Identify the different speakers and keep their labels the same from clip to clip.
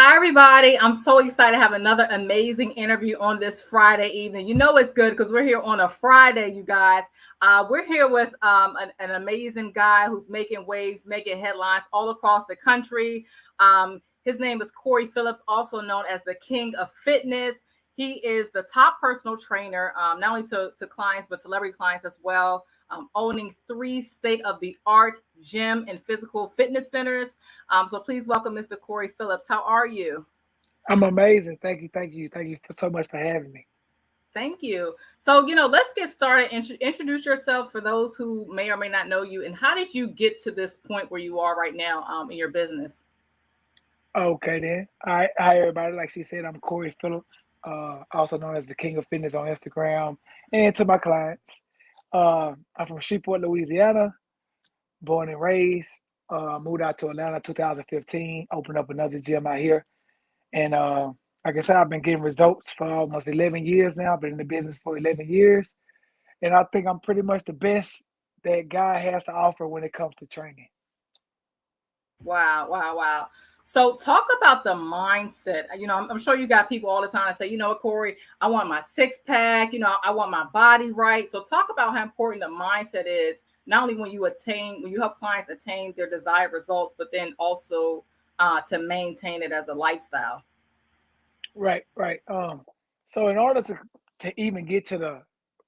Speaker 1: Hi, everybody. I'm so excited to have another amazing interview on this Friday evening. You know it's good because we're here on a Friday, you guys. We're here with an amazing guy who's making waves, making headlines all across the country. His name is Kory Phillips, also known as the King of Fitness. He is the top personal trainer, not only to clients, but celebrity clients as well, owning three state-of-the-art gym and physical fitness centers. So please welcome Mr. Kory Phillips. How are you?
Speaker 2: I'm amazing. Thank you so much for having me.
Speaker 1: Thank you. So, let's get started. Introduce yourself for those who may or may not know you. And how did you get to this point where you are right now in your business?
Speaker 2: Okay then. Hi everybody. Like she said, I'm Kory Phillips, also known as the King of Fitness on Instagram, and to my clients. I'm from Shreveport, Louisiana, born and raised. Moved out to Atlanta 2015, opened up another gym out here. And like I said, I've been getting results for almost 11 years now. I've been in the business for 11 years. And I think I'm pretty much the best that God has to offer when it comes to training.
Speaker 1: Wow, wow, wow. So, talk about the mindset. I'm sure you got people all the time that say, you know what, Kory, I want my six pack, I want my body right. So, talk about how important the mindset is, not only when you help clients attain their desired results, but then also to maintain it as a lifestyle.
Speaker 2: Right. So in order to even get to the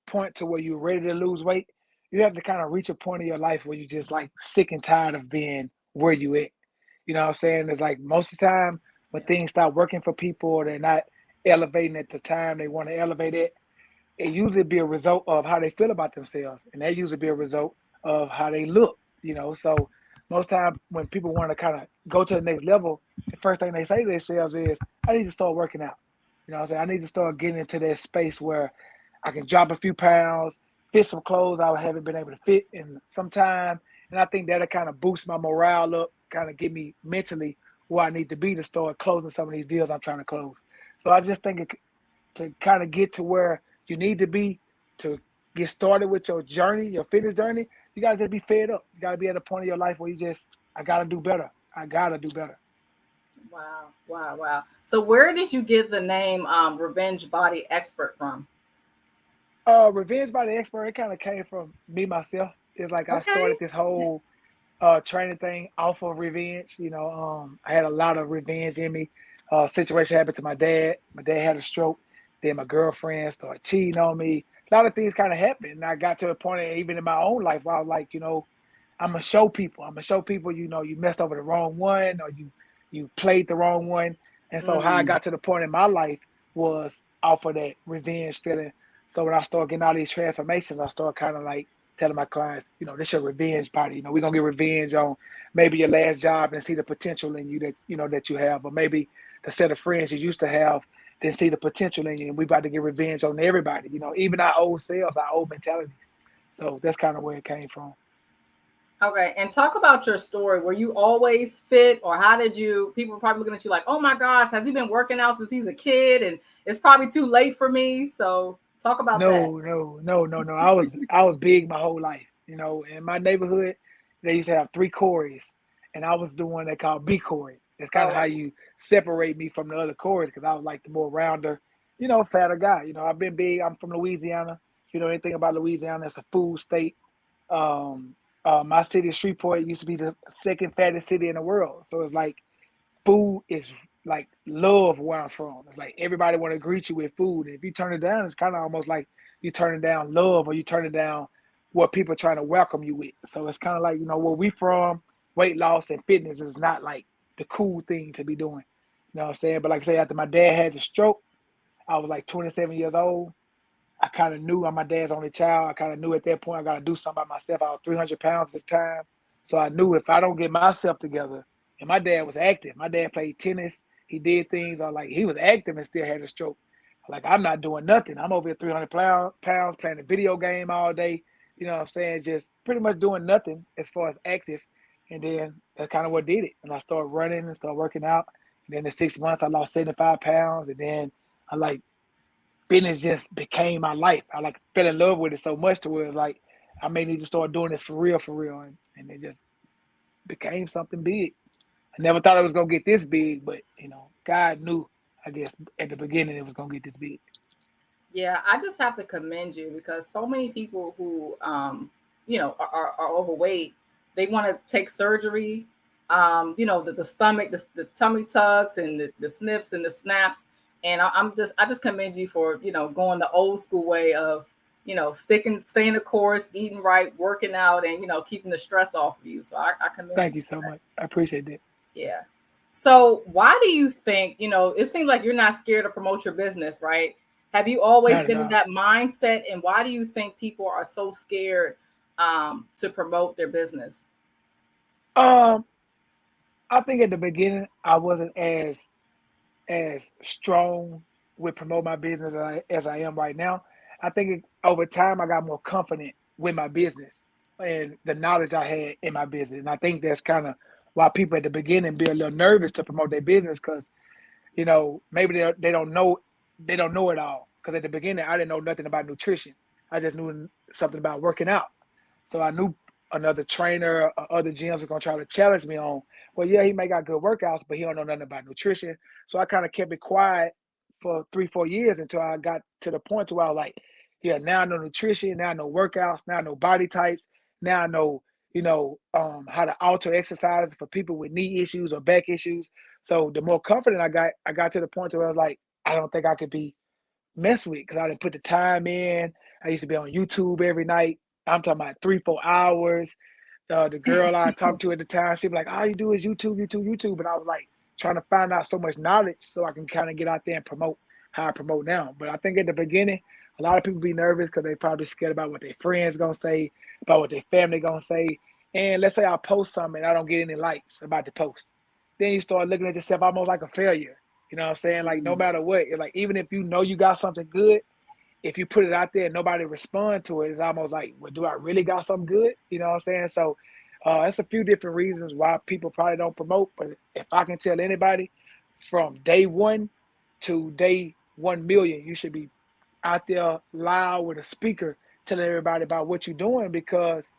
Speaker 2: point to where you're ready to lose weight, you have to kind of reach a point in your life where you're just like sick and tired of being where you at. You know what I'm saying? It's like most of the time when
Speaker 1: Yeah.
Speaker 2: things start working for people or they're not elevating at the time they want to elevate it usually be a result of how they feel about themselves. And that usually be a result of how they look, So most time when people want to kind of go to the next level, the first thing they say to themselves is, I need to start working out. You know what I'm saying? I need to start getting into that space where I can drop a few pounds, fit some clothes I haven't been able to fit in some time. And I think that'll kind of boost my morale up, kind of get me mentally where I need to be to start closing some of these deals I'm trying to close. So I just think to kind of get to where you need to be to get started with your journey, your fitness journey, you gotta just be fed up. You gotta be at a point in your life where you just, I gotta do better. I gotta do better.
Speaker 1: Wow, wow, wow. So, where did you get the name Revenge Body Expert from?
Speaker 2: Revenge by the Expert, it kind of came from me myself. It's like I started
Speaker 1: Okay.
Speaker 2: this whole training thing off of revenge. I had a lot of revenge in me. Situation happened to my dad. My dad had a stroke. Then my girlfriend started cheating on me. A lot of things kind of happened. And I got to the point, even in my own life, where I was like, I'm gonna show people. I'm gonna show people, you messed over the wrong one or you played the wrong one. And so how I
Speaker 1: Mm.
Speaker 2: got to the point in my life was off of that revenge feeling. So when I started getting all these transformations, I started kind of like telling my clients, this your revenge body. We're gonna get revenge on maybe your last job and see the potential in you that you have, or maybe the set of friends you used to have then see the potential in you, and we about to get revenge on everybody. Even our old selves, our old mentalities. So that's kind of where it came from.
Speaker 1: Okay, and talk about your story. Were you always fit, or how did you? People were probably looking at you like, "Oh my gosh, has he been working out since he's a kid?" And it's probably too late for me. So talk about that.
Speaker 2: No. I was big my whole life. In my neighborhood, they used to have three Corys, and I was the one they called B Cory. That's kind of how
Speaker 1: Oh,
Speaker 2: you separate me from the other Corys because I was like the more rounder, fatter guy. I've been big. I'm from Louisiana. If you know anything about Louisiana, it's a food state. Um, my city, Shreveport, used to be the second fattest city in the world. So it's like food is like love where I'm from. It's like everybody want to greet you with food. And if you turn it down, it's kind of almost like you turning down love or you turning down what people are trying to welcome you with. So it's kind of like, where we from, weight loss and fitness is not like the cool thing to be doing. You know what I'm saying? But like I say, after my dad had the stroke, I was like 27 years old. I kind of knew I'm my dad's only child. I kind of knew at that point I got to do something by myself. I was 300 pounds at the time. So I knew if I don't get myself together, and my dad was active. My dad played tennis. He did things. I like he was active and still had a stroke. Like I'm not doing nothing. I'm over here 300 pounds playing a video game all day. You know what I'm saying? Just pretty much doing nothing as far as active. And then that's kind of what did it. And I started running and started working out. And then in 6 months, I lost 75 pounds. And then I like fitness just became my life. I like fell in love with it so much to where it's like I may need to start doing this for real, and it just became something big. I never thought it was gonna get this big, but God knew, I guess, at the beginning it was gonna get this big.
Speaker 1: Yeah, I just have to commend you because so many people who, are overweight, they want to take surgery. The stomach, the tummy tucks, and the snips and the snaps. And I just commend you for going the old school way of staying the course, eating right, working out, and keeping the stress off of you. So I commend you
Speaker 2: Thank you
Speaker 1: for
Speaker 2: so
Speaker 1: that.
Speaker 2: much. I appreciate that.
Speaker 1: Yeah. So why do you think, it seems like you're not scared to promote your business, right? Have you always
Speaker 2: Not at
Speaker 1: been in
Speaker 2: all.
Speaker 1: that mindset? And why do you think people are so scared to promote their business?
Speaker 2: Um, I think at the beginning I wasn't as strong with promote my business as I am right now. I think over time I got more confident with my business and the knowledge I had in my business. And I think that's kind of why people at the beginning be a little nervous to promote their business because maybe they don't know it all. Because at the beginning I didn't know nothing about nutrition. I just knew something about working out. So I knew another trainer or other gyms were gonna try to challenge me on, well, yeah, he may got good workouts, but he don't know nothing about nutrition. So I kind of kept it quiet for 3, 4 years until I got to the point where I was like, yeah, now I know nutrition, now I know workouts, now I know body types, now I know, how to alter exercise for people with knee issues or back issues. So the more confident I got to the point where I was like, I don't think I could be mess with because I didn't put the time in. I used to be on YouTube every night. I'm talking about 3, 4 hours. The girl I talked to at the time, she'd be like, all you do is YouTube, YouTube, YouTube. And I was like trying to find out so much knowledge so I can kind of get out there and promote how I promote now. But I think at the beginning, a lot of people be nervous because they probably scared about what their friends gonna say, about what their family gonna say. And let's say I post something and I don't get any likes about the post. Then you start looking at yourself almost like a failure. You know what I'm saying? Like no
Speaker 1: Mhm.
Speaker 2: matter what, like even if you know you got something good, if you put it out there and nobody respond to it, it's almost like, well, do I really got something good? You know what I'm saying? So it's a few different reasons why people probably don't promote. But if I can tell anybody from day one to day 1 million, you should be out there loud with a speaker telling everybody about what you're doing because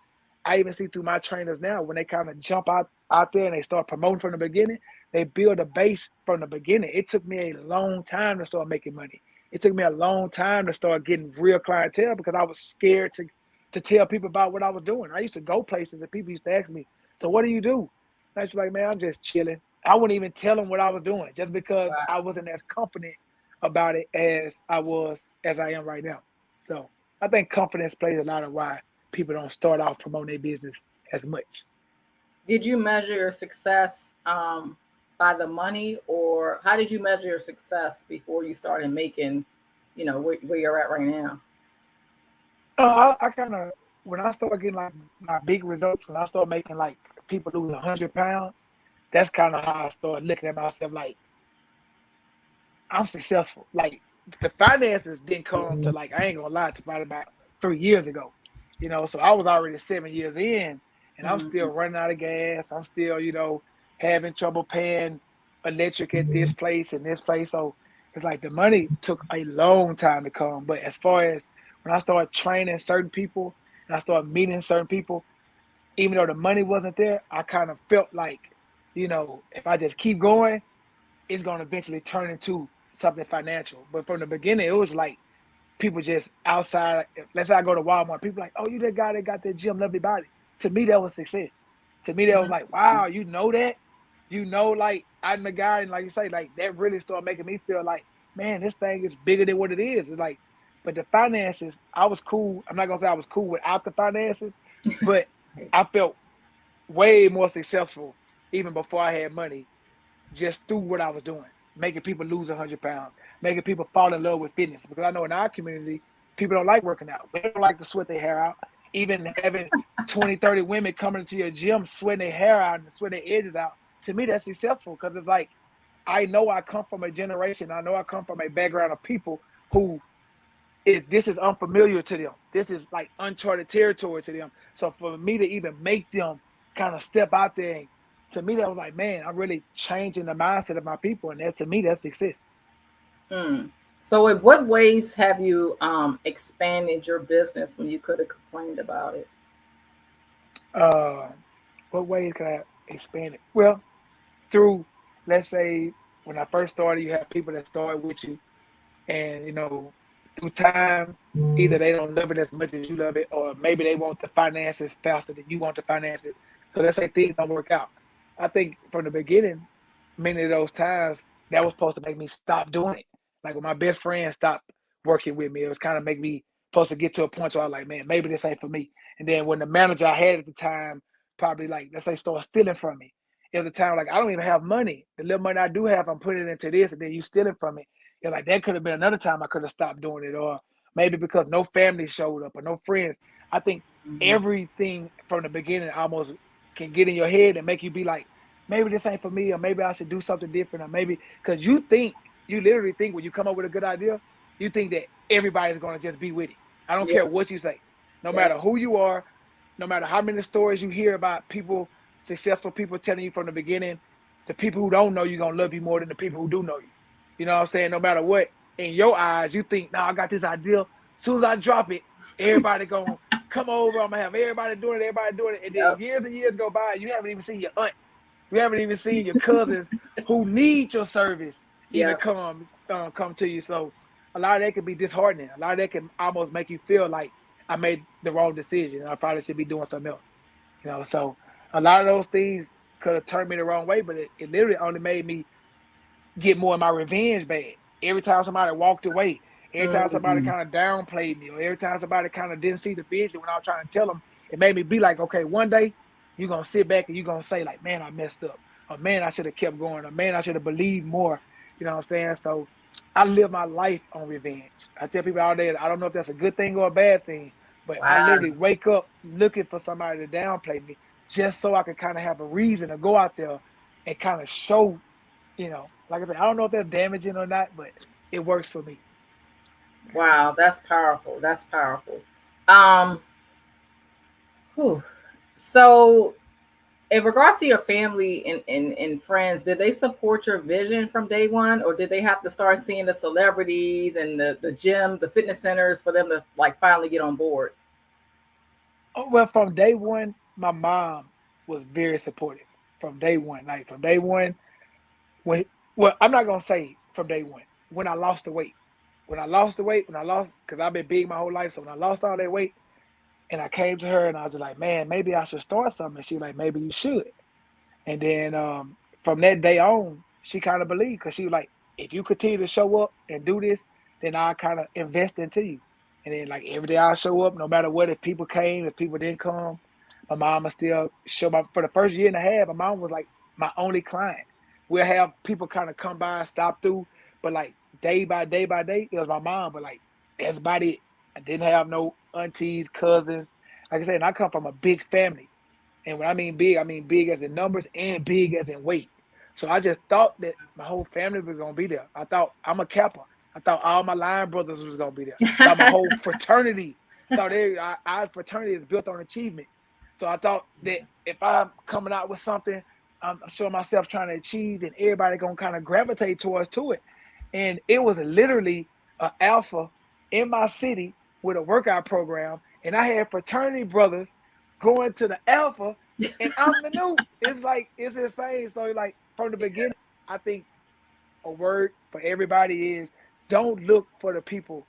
Speaker 2: I even see through my trainers now when they kind of jump out there and they start promoting from the beginning, they build a base from the beginning. It took me a long time to start making money. It took me a long time to start getting real clientele because I was scared to tell people about what I was doing. I used to go places and people used to ask me, "So what do you do?" And I was like, "Man, I'm just chilling." I wouldn't even tell them what I was doing just because
Speaker 1: Right.
Speaker 2: I wasn't as confident about it as I am right now. So I think confidence plays a lot of why people don't start off promoting their business as much.
Speaker 1: Did you measure your success by the money, or how did you measure your success before you started making, where you're at right now?
Speaker 2: I kind of when I start getting like my big results, when I start making like people lose 100 pounds, that's kind of how I start looking at myself like I'm successful. Like the finances didn't come to like I ain't gonna lie to probably about 3 years ago, So I was already 7 years in, and I'm still
Speaker 1: Mhm.
Speaker 2: running out of gas. I'm still having trouble paying electric at this place and this place. So it's like the money took a long time to come. But as far as when I started training certain people and I started meeting certain people, even though the money wasn't there, I kind of felt like, if I just keep going, it's going to eventually turn into something financial. But from the beginning, it was like people just outside. Let's say I go to Walmart, people like, "Oh, you that guy that got that gym, lovely bodies." To me, that was success. To me, that was like, "Wow, you know that." Like I'm the guy, and like you say, like that really started making me feel like, man, this thing is bigger than what it is. It's like, but the finances, I was cool. I'm not gonna say I was cool without the finances, but I felt way more successful even before I had money just through what I was doing, making people lose 100 pounds, making people fall in love with fitness. Because I know in our community, people don't like working out. They don't like to sweat their hair out. Even having 20, 30 women coming into your gym, sweating their hair out and sweating their edges out. To me, that's successful because it's like, I know I come from a generation. I know I come from a background of people who this is unfamiliar to them. This is like uncharted territory to them. So for me to even make them kind of step out there, and to me that was like, man, I'm really changing the mindset of my people, and that to me that's success.
Speaker 1: Mm. So, in what ways have you expanded your business when you could have complained about
Speaker 2: Uh, what ways can I expand it? Well, through, let's say, when I first started, you have people that started with you, and through time, either they don't love it as much as you love it, or maybe they want the finances faster than you want the finances. So let's say things don't work out. I think from the beginning, many of those times that was supposed to make me stop doing it. Like when my best friend stopped working with me, it was kind of make me supposed to get to a point where I was like, man, maybe this ain't for me. And then when the manager I had at the time probably like, let's say, start stealing from me. At the time, like I don't even have money. The little money I do have, I'm putting it into this, and then you stealing from me. And like that could have been another time I could have stopped doing it, or maybe because no family showed up or no friends. I think everything from the beginning almost can get in your head and make you be like, maybe this ain't for me, or maybe I should do something different, or maybe because you literally think when you come up with a good idea, you think that everybody's gonna just be with it. I don't care what you say, no matter who you are, no matter how many stories you hear about people, successful people telling you from the beginning, the people who don't know you gonna love you more than the people who do know you. You know what I'm saying? No matter what, in your eyes, you think, no, I got this idea. As soon as I drop it, everybody gonna come over. I'm gonna have everybody doing it, and then years and years go by, you haven't even seen your aunt. You haven't even seen your cousins who need your service even come to you. So a lot of that can be disheartening. A lot of that can almost make you feel like I made the wrong decision. I probably should be doing something else. So a lot of those things could have turned me the wrong way, but it literally only made me get more of my revenge bad. Every time somebody walked away, every time somebody kind of downplayed me, or every time somebody kind of didn't see the vision when I was trying to tell them, it made me be like, okay, one day you're going to sit back and you're going to say like, man, I messed up, or man, I should have kept going, or man, I should have believed more. You know what I'm saying? So I live my life on revenge. I tell people all day, I don't know if that's a good thing or a bad thing, but I literally wake up looking for somebody to downplay me just so I can kind of have a reason to go out there and kind of show, like I said, I don't know if that's damaging or not, but it works for me.
Speaker 1: Wow, that's powerful. That's powerful. Um, whew. So in regards to your family and friends, did they support your vision from day one, or did they have to start seeing the celebrities and the gym, the fitness centers for them to like finally get on board?
Speaker 2: Oh, well, from day one, my mom was very supportive from day one. Like from day one, when well, I'm not gonna say from day one. When I lost the weight, because I've been big my whole life. So when I lost all that weight, and I came to her and I was like, man, maybe I should start something. And she was like, maybe you should. And then from that day on, she kind of believed, because she was like, if you continue to show up and do this, then I'll kind of invest into you. And then like every day I'll show up, no matter what, if people came, if people didn't come, my mom will still show up. For the first year and a half, my mom was like my only client. We'll have people kind of come by, stop through, but like day by day by day, it was my mom. But like that's about it. I didn't have no aunties, cousins. Like I said, and I come from a big family. And when I mean big as in numbers and big as in weight. So I just thought that my whole family was gonna be there. I thought I'm a Kappa. I thought all my line brothers was gonna be there. I thought my whole fraternity. Thought our fraternity is built on achievement. So I thought that if I'm coming out with something, I'm showing myself trying to achieve, and everybody gonna kind of gravitate towards to it. And it was literally an alpha in my city with a workout program, and I had fraternity brothers going to the alpha, and I'm the new. It's like it's insane. So like from the beginning, I think a word for everybody is don't look for the people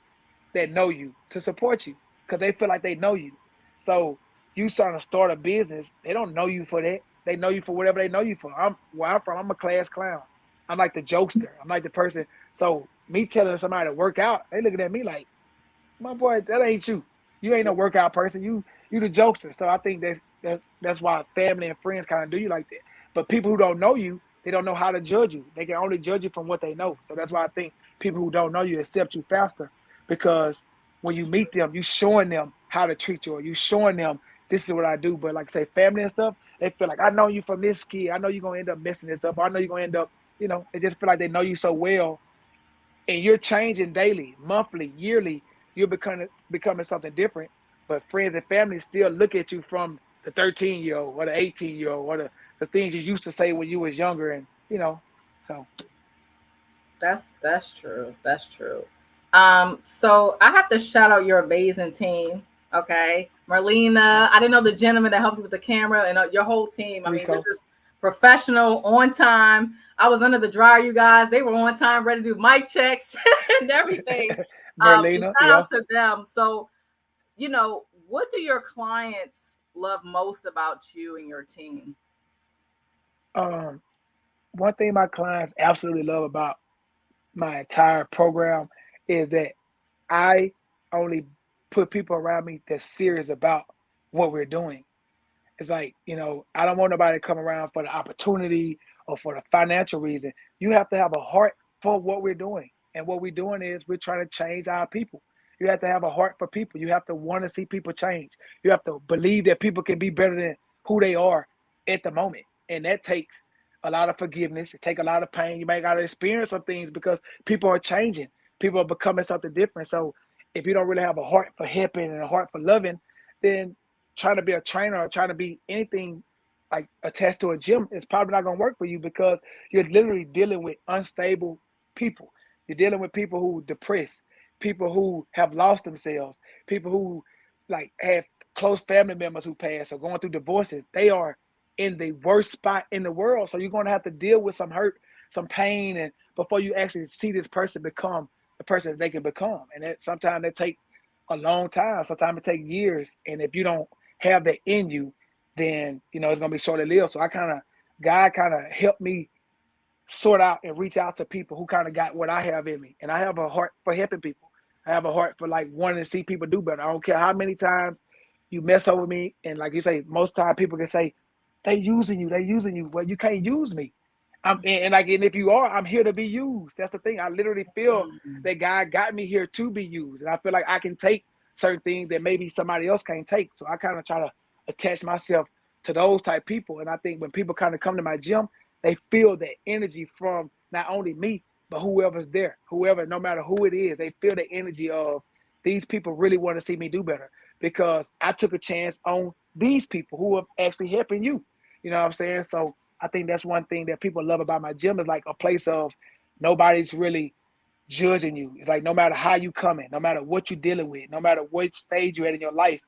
Speaker 2: that know you to support you, because they feel like they know you. So you trying to start a business, they don't know you for that. They know you for whatever they know you for. Where I'm from, I'm a class clown. I'm like the jokester. I'm like the person. So me telling somebody to work out, they looking at me like, my boy, that ain't you. You ain't no workout person. You the jokester. So I think that's why family and friends kind of do you like that. But people who don't know you, they don't know how to judge you. They can only judge you from what they know. So that's why I think people who don't know you accept you faster, because when you meet them, you showing them how to treat you, or you showing them this is what I do. But like say family and stuff, they feel like I know you from this kid. I know you're gonna end up messing this up. I know you're gonna end up, they just feel like they know you so well, and you're changing daily, monthly, yearly. You're becoming something different. But friends and family still look at you from the 13-year-old or the 18-year-old, or the things you used to say when you was younger, and so
Speaker 1: That's true. That's true. So I have to shout out your amazing team. Okay, Marlena. I didn't know the gentleman that helped you with the camera, and your whole team. I mean,
Speaker 2: Rico.
Speaker 1: professional, on time. I was under the dryer, you guys. They were on time, ready to do mic checks and everything. So
Speaker 2: Merlina,
Speaker 1: shout
Speaker 2: yeah.
Speaker 1: out to them. So, what do your clients love most about you and your team?
Speaker 2: Um, One thing my clients absolutely love about my entire program is that I only put people around me that's serious about what we're doing. It's like, I don't want nobody to come around for the opportunity or for the financial reason. You have to have a heart for what we're doing. And what we're doing is we're trying to change our people. You have to have a heart for people. You have to want to see people change. You have to believe that people can be better than who they are at the moment. And that takes a lot of forgiveness. It takes a lot of pain. You may got to experience some things because people are changing. People are becoming something different. So if you don't really have a heart for helping and a heart for loving, then trying to be a trainer or trying to be anything like attached to a gym is probably not going to work for you because you're literally dealing with unstable people. You're dealing with people who depressed, people who have lost themselves, people who like have close family members who passed or going through divorces. They are in the worst spot in the world. So you're going to have to deal with some hurt, some pain, and before you actually see this person become the person that they can become. And that sometimes that takes a long time. Sometimes it takes years. And if you don't have that in you, then it's gonna be short lived. So God kind of helped me sort out and reach out to people who kind of got what I have in me. And I have a heart for helping people. I have a heart for like wanting to see people do better. I don't care how many times you mess over me. And like you say, most time people can say, they using you, they using you. Well, you can't use me. And if you are, I'm here to be used. That's the thing. I literally feel
Speaker 1: Mm.
Speaker 2: that God got me here to be used. And I feel like I can take certain things that maybe somebody else can't take. So I kind of try to attach myself to those type people. And I think when people kind of come to my gym, they feel that energy from not only me, but whoever's there, whoever, no matter who it is, they feel the energy of these people really want to see me do better because I took a chance on these people who are actually helping you. You know what I'm saying? So I think that's one thing that people love about my gym is like a place of nobody's really judging you. It's like no matter how you coming, no matter what you're dealing with, no matter what stage you're at in your life,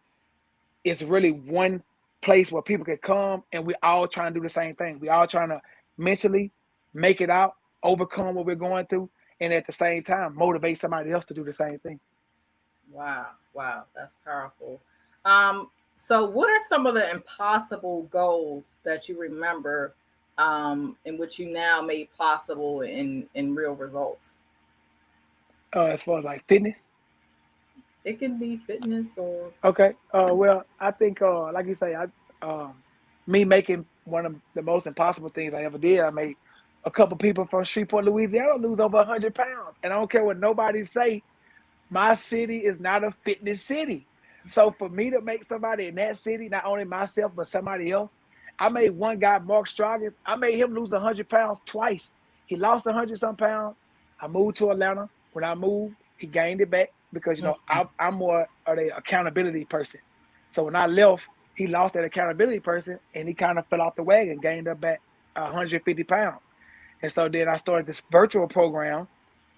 Speaker 2: it's really one place where people can come and we all trying to do the same thing. We all trying to mentally make it out, overcome what we're going through, and at the same time motivate somebody else to do the same thing.
Speaker 1: Wow, wow, that's powerful. So what are some of the impossible goals that you remember, in which you now made possible in real results?
Speaker 2: As far as like fitness.
Speaker 1: It can be fitness or
Speaker 2: Okay. Well, I think, like you say, me making one of the most impossible things I ever did. I made a couple people from Shreveport, Louisiana, lose over 100 pounds, and I don't care what nobody say. My city is not a fitness city, so for me to make somebody in that city, not only myself but somebody else, I made one guy, Mark Stroggins, I made him lose 100 pounds twice. He lost 100 some pounds. I moved to Atlanta. When I moved, he gained it back because I'm more of the accountability person. So when I left, he lost that accountability person and he kind of fell off the wagon, gained up back 150 pounds. And so then I started this virtual program.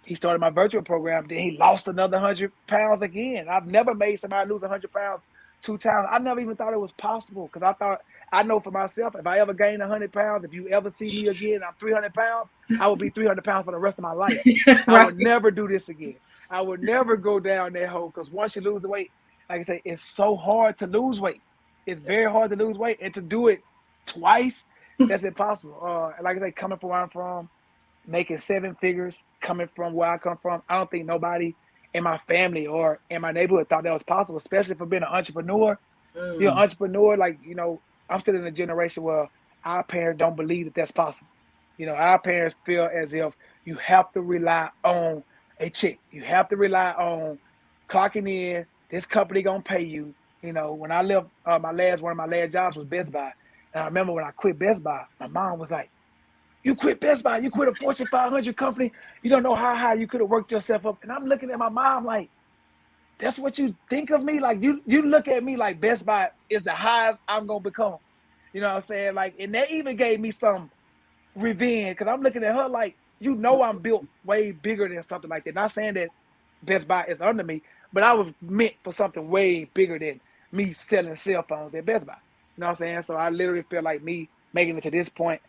Speaker 2: He started my virtual program. Then he lost another 100 pounds again. I've never made somebody lose 100 pounds 2 times. I never even thought it was possible because I know for myself, if I ever gain 100 pounds, if you ever see me again, I'm 300 pounds, I will be 300 pounds for the rest of my life. I
Speaker 1: right.
Speaker 2: would never do this again. I would never go down that hole because once you lose the weight, like I say, it's so hard to lose weight. It's very hard to lose weight and to do it twice, that's impossible. Like I say, coming from where I'm from, making seven figures coming from where I come from. I don't think nobody in my family or in my neighborhood thought that was possible, especially for being an entrepreneur. You're an
Speaker 1: Mm.
Speaker 2: entrepreneur, like, I'm still in a generation where our parents don't believe that that's possible. Our parents feel as if you have to rely on a check. You have to rely on clocking in. This company gonna pay you. When I left, one of my last jobs was Best Buy, and I remember when I quit Best Buy, my mom was like, you quit Best Buy. You quit a Fortune 500 company. You don't know how high you could have worked yourself up. And I'm looking at my mom like, that's what you think of me? Like, you look at me like Best Buy is the highest I'm going to become. You know what I'm saying? Like, and that even gave me some revenge because I'm looking at her like, I'm built way bigger than something like that. Not saying that Best Buy is under me, but I was meant for something way bigger than me selling cell phones at Best Buy. You know what I'm saying? So I literally feel like me making it to this point,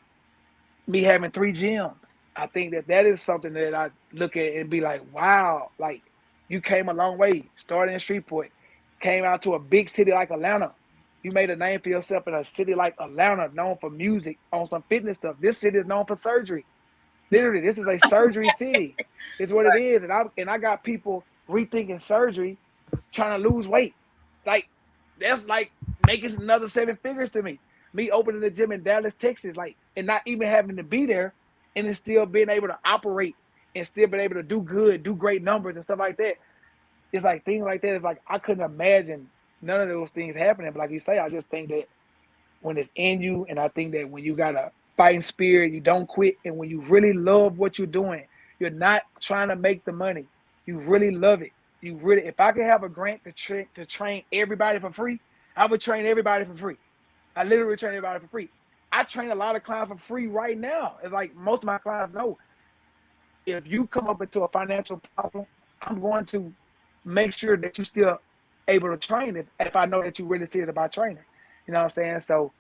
Speaker 2: me having 3 gyms. I think that is something that I look at and be like, wow, like you came a long way, started in Shreveport, came out to a big city like Atlanta. You made a name for yourself in a city like Atlanta, known for music, on some fitness stuff. This city is known for surgery. Literally, this is a surgery city. It's what it is. And I got people rethinking surgery, trying to lose weight. Like, that's like making another 7 figures to me. Me opening the gym in Dallas, Texas, like, and not even having to be there, and then still being able to operate and still being able to do good, do great numbers and stuff like that. It's like things like that. It's like I couldn't imagine none of those things happening. But like you say, I just think that when it's in you, and I think that when you got a fighting spirit, you don't quit, and when you really love what you're doing, you're not trying to make the money. You really love it. You really, if I could have a grant to train everybody for free, I would train everybody for free. I literally train everybody for free. I train a lot of clients for free right now. It's like most of my clients know, if you come up into a financial problem, I'm going to make sure that you're still able to train if I know that you're really serious about training. You know what I'm saying? So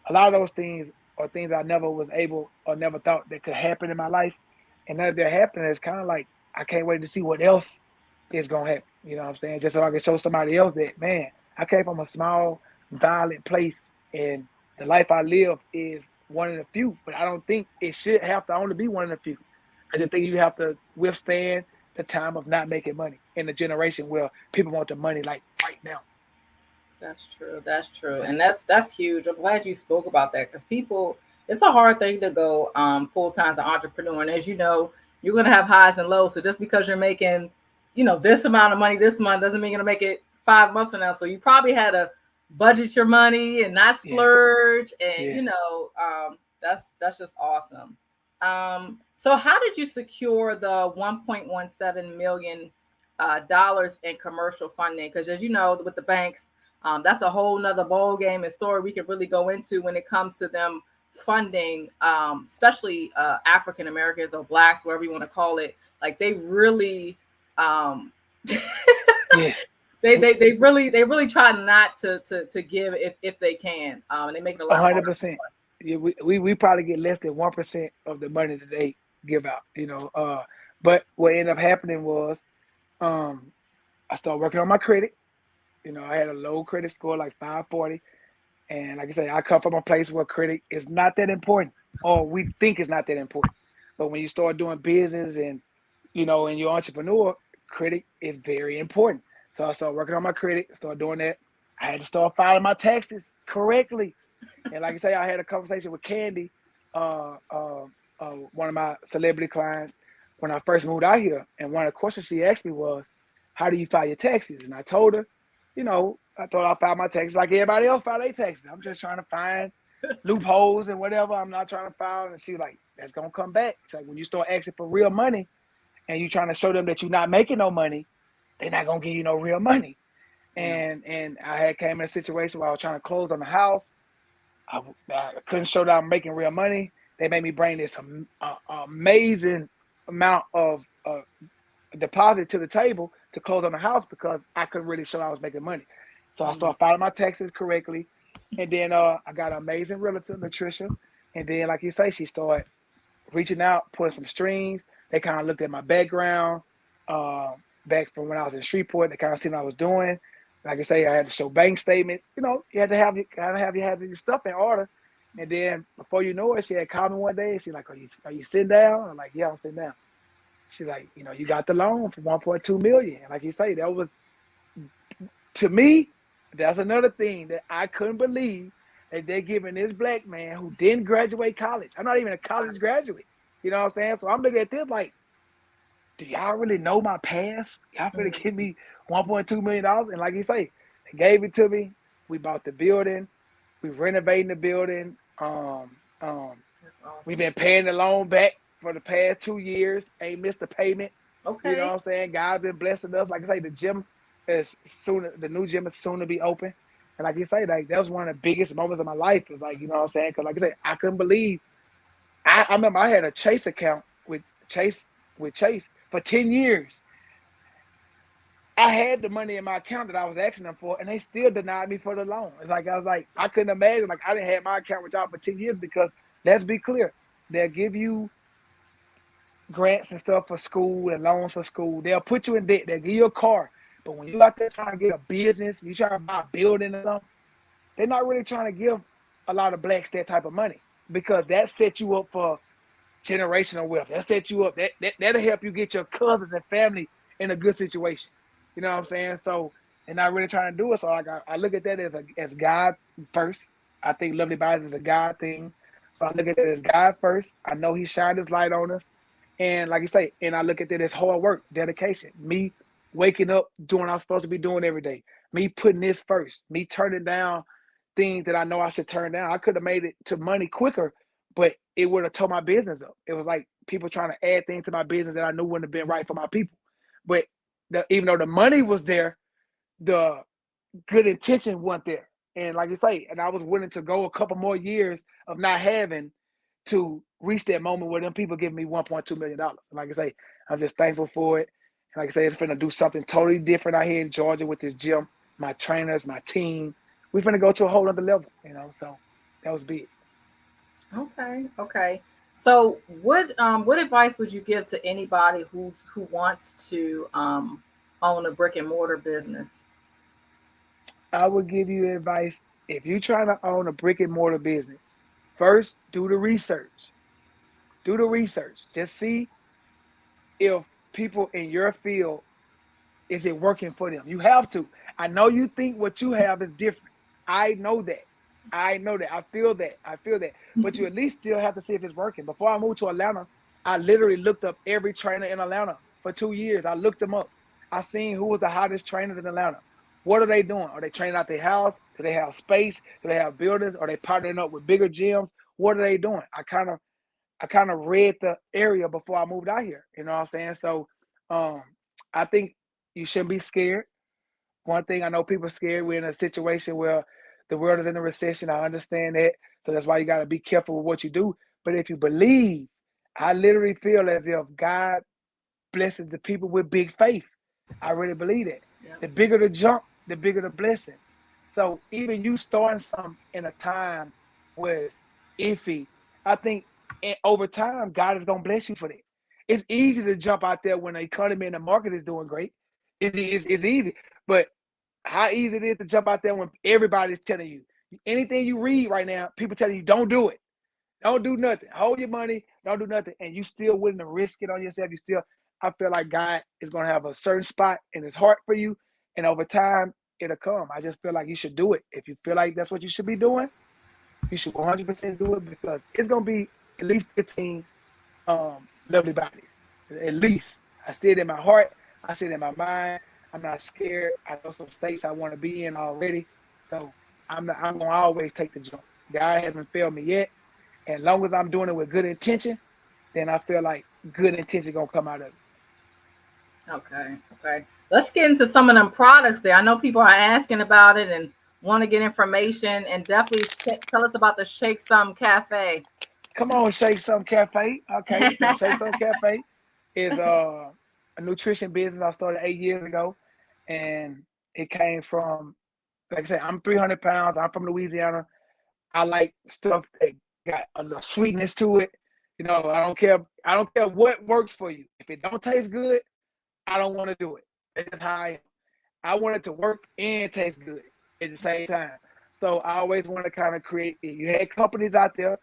Speaker 2: a lot of those things are things I never was able or never thought that could happen in my life. And now that they're happening, it's kind of like I can't wait to see what else is going to happen. You know what I'm saying? Just so I can show somebody else that, man, I came from a small, violent place, and the life I live is one of the few. But I don't think it should have to only be one of the few. I just think you have to withstand the time of not making money in the generation where people want the money like right now.
Speaker 1: That's true. That's true, and that's huge. I'm glad you spoke about that because people, it's a hard thing to go full time as an entrepreneur, and as you know, you're gonna have highs and lows. So just because you're making, this amount of money this month doesn't mean you're gonna make it 5 months from now. So you probably had to budget your money and not splurge, and that's just awesome. So how did you secure the 1.17 million dollars in commercial funding? Because as you know, with the banks, that's a whole nother ball game and story we could really go into when it comes to them funding, especially African Americans or Black, whatever you want to call it. Like they really,
Speaker 2: Yeah.
Speaker 1: they really try not to give if they can, and they make it a lot harder.
Speaker 2: 100%. Yeah, we probably get less than 1% of the money that they give out. But what ended up happening was, I started working on my credit. I had a low credit score, like 540. And like I said, I come from a place where credit is not that important, or we think it's not that important. But when you start doing business and you're entrepreneur, credit is very important. So I started working on my credit, started doing that. I had to start filing my taxes correctly. And like I say, I had a conversation with Candy, one of my celebrity clients, when I first moved out here. And one of the questions she asked me was, how do you file your taxes? And I told her, I thought I filed my taxes like everybody else filed their taxes. I'm just trying to find loopholes and whatever. I'm not trying to file. And she's like, that's going to come back. It's like when you start asking for real money and you're trying to show them that you're not making no money, they're not going to give you no real money. And I had came in a situation where I was trying to close on the house. I couldn't show that I'm making real money. They made me bring this amazing amount of deposit to the table to close on the house because I couldn't really show I was making money. So I started filing my taxes correctly. And then I got an amazing realtor, Latricia. And then, like you say, she started reaching out, putting some strings. They kind of looked at my background back from when I was in Shreveport. They kind of seen what I was doing. Like I say, I had to show bank statements. You had to have your stuff in order. And then before you know it, she had called me one day. She's like, "Are you sitting down?" I'm like, "Yeah, I'm sitting down." She's like, "You got the loan for 1.2 million." And like you say, that was, to me, that's another thing that I couldn't believe that they're giving this Black man who didn't graduate college. I'm not even a college graduate. You know what I'm saying? So I'm looking at this like, do y'all really know my past? Y'all finna give me $1.2 million? And like you say, they gave it to me. We bought the building. We renovating the building.
Speaker 1: Awesome.
Speaker 2: We've been paying the loan back for the past 2 years. Ain't missed a payment.
Speaker 1: Okay.
Speaker 2: You know what I'm saying? God's been blessing us. Like I say, the new gym is soon to be open. And like you say, like that was one of the biggest moments of my life. Is like, you know what I'm saying? Because like I said, I couldn't believe. I remember I had a Chase account with Chase for 10 years. I had the money in my account that I was asking them for, and they still denied me for the loan. It's like I was like, I couldn't imagine. Like I didn't have my account with y'all for 10 years because let's be clear, they'll give you grants and stuff for school and loans for school. They'll put you in debt. They'll give you a car, but when you out there trying to get a business, you trying to buy a building or something, they're not really trying to give a lot of blacks that type of money because that sets you up for generational wealth. That set you up. That'll help you get your cousins and family in a good situation. You know what I'm saying? So they're not really trying to do it. So like I look at that as God first. I think Lovely Bodies is a God thing. So I look at it as God first. I know He shined His light on us, and like you say, and I look at it as hard work, dedication. Me waking up, doing what I'm supposed to be doing every day. Me putting this first. Me turning down things that I know I should turn down. I could have made it to money quicker, but it would have tore my business up. It was like people trying to add things to my business that I knew wouldn't have been right for my people. But even though the money was there, the good intention wasn't there. And like you say, and I was willing to go a couple more years of not having to reach that moment where them people give me $1.2 million. And like I say, I'm just thankful for it. And like I say, it's finna do something totally different out here in Georgia with this gym, my trainers, my team. We're finna go to a whole other level, so that was big.
Speaker 1: Okay, okay. So what advice would you give to anybody who wants to own a brick and mortar business?
Speaker 2: I would give you advice if you're trying to own a brick and mortar business. First, do the research. Do the research. Just see if people in your field is it working for them. You have to. I know you think what you have is different. I know that. I know that. I feel that. I feel that. But you at least still have to see if it's working. Before I moved to Atlanta, I literally looked up every trainer in Atlanta for 2 years. I looked them up. I seen who was the hottest trainers in Atlanta. What are they doing? Are they training out their house? Do they have space? Do they have buildings? Are they partnering up with bigger gyms? What are they doing? I kind of read the area before I moved out here. You know what I'm saying? So um, I think you shouldn't be scared. One thing I know people are scared. We're in a situation where the world is in a recession. I understand that. So that's why you got to be careful with what you do. But if you believe, I literally feel as if God blesses the people with big faith. I really believe that.
Speaker 1: Yeah.
Speaker 2: The bigger the jump, the bigger the blessing. So even you starting something in a time where it's iffy, I think over time, God is going to bless you for that. It's easy to jump out there when the economy and the market is doing great. It's easy. But how easy it is to jump out there when everybody's telling you anything you read right now, people telling you don't do it, don't do nothing, hold your money, don't do nothing, and you still willing to risk it on yourself. I feel like God is going to have a certain spot in His heart for you, and over time it'll come. I just feel like you should do it. If you feel like that's what you should be doing, you should 100% do it because it's going to be at least 15 lovely bodies. At least I see it in my heart. I see it in my mind. I'm not scared. I know some states I want to be in already. So I'm gonna always take the jump. God hasn't failed me yet. And as long as I'm doing it with good intention, then I feel like good intention gonna come out of it.
Speaker 1: Okay, okay. Let's get into some of them products there. I know people are asking about it and want to get information, and definitely tell us about the Shake Some Cafe.
Speaker 2: Come on, Shake Some Cafe. Okay, now Shake Some Cafe is a nutrition business I started 8 years ago, and it came from, like I said, I'm 300 pounds. I'm from Louisiana. I like stuff that got a little sweetness to it. I don't care. I don't care what works for you. If it don't taste good, I don't want to do it. That's just how I am. I want it to work and taste good at the same time. So I always want to kind of create. You had companies out there,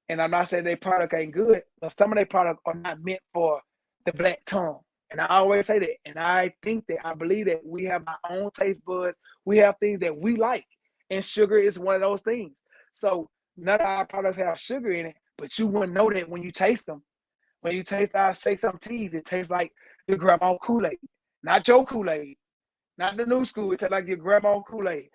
Speaker 2: and I'm not saying their product ain't good, but some of their products are not meant for the black tongue. And I always say that. And I think that I believe that we have our own taste buds. We have things that we like. And sugar is one of those things. So none of our products have sugar in it, but you wouldn't know that when you taste them. When you taste our Shake Some teas, it tastes like your grandma Kool-Aid. Not your Kool-Aid. Not the new school. It tastes like your grandma Kool-Aid.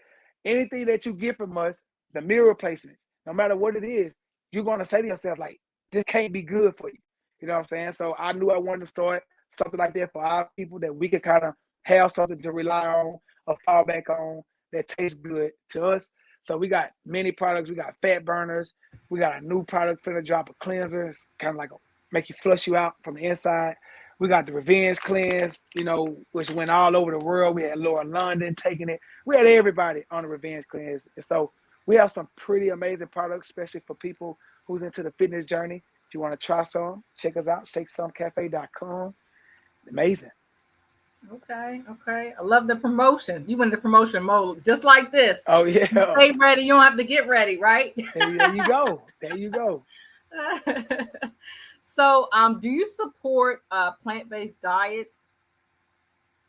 Speaker 2: Anything that you get from us, the meal replacements, no matter what it is, you're going to say to yourself, like, this can't be good for you. You know what I'm saying? So I knew I wanted to start something like that for our people that we could kind of have something to rely on or fall back on that tastes good to us. So we got many products. We got fat burners. We got a new product finna drop, a cleanser. It's kind of like make you flush you out from the inside. We got the Revenge Cleanse, you know, which went all over the world. We had Laura London taking it. We had everybody on the Revenge Cleanse. And so we have some pretty amazing products, especially for people who's into the fitness journey. If you want to try some, check us out, shakesomecafe.com. Amazing.
Speaker 1: Okay, okay. I love the promotion. You went into promotion mode just like this.
Speaker 2: Oh,
Speaker 1: You
Speaker 2: yeah.
Speaker 1: stay ready. You don't have to get ready, right?
Speaker 2: There you go. There you go.
Speaker 1: So, do you support plant-based diets?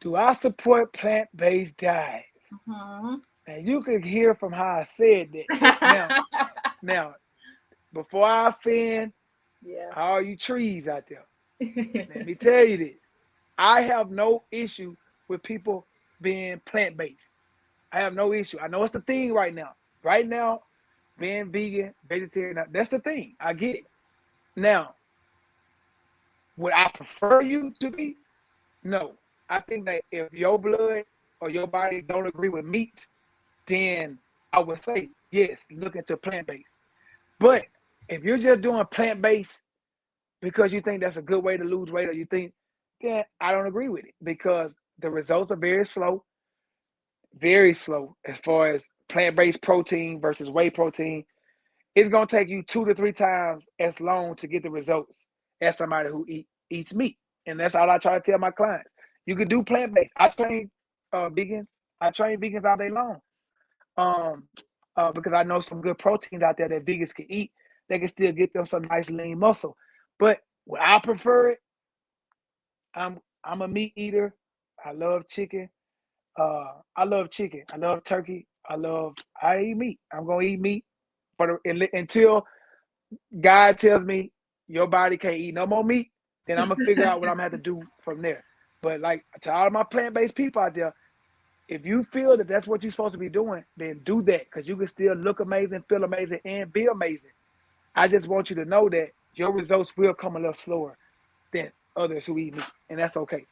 Speaker 2: Do I support plant-based diet?
Speaker 1: Mm-hmm.
Speaker 2: And you could hear from how I said that. Now, before I offend
Speaker 1: Yeah.
Speaker 2: all you trees out there, let me tell you this. I have no issue with people being plant-based. I have no issue. I know it's the thing right now. Right now, being vegan, vegetarian, that's the thing. I get it. Now, would I prefer you to be? No. I think that if your blood or your body don't agree with meat, then I would say, yes, look into plant-based. But if you're just doing plant-based because you think that's a good way to lose weight, or you think, then I don't agree with it, because the results are very slow as far as plant-based protein versus whey protein. It's gonna take you 2 to 3 times as long to get the results as somebody who eats meat. And that's all I try to tell my clients. You can do plant-based. I train vegans. I train vegans all day long. Um, because I know some good proteins out there that vegans can eat. They can still get them some nice lean muscle. But what I prefer it, I'm a meat eater. I love chicken. I love chicken. I love turkey. I eat meat. I'm gonna eat meat until God tells me your body can't eat no more meat. Then I'm gonna figure out what I'm gonna have to do from there. But like, to all of my plant-based people out there, if you feel that that's what you're supposed to be doing, then do that, because you can still look amazing, feel amazing, and be amazing. I just want you to know that your results will come a little slower than others who eat meat, and that's okay.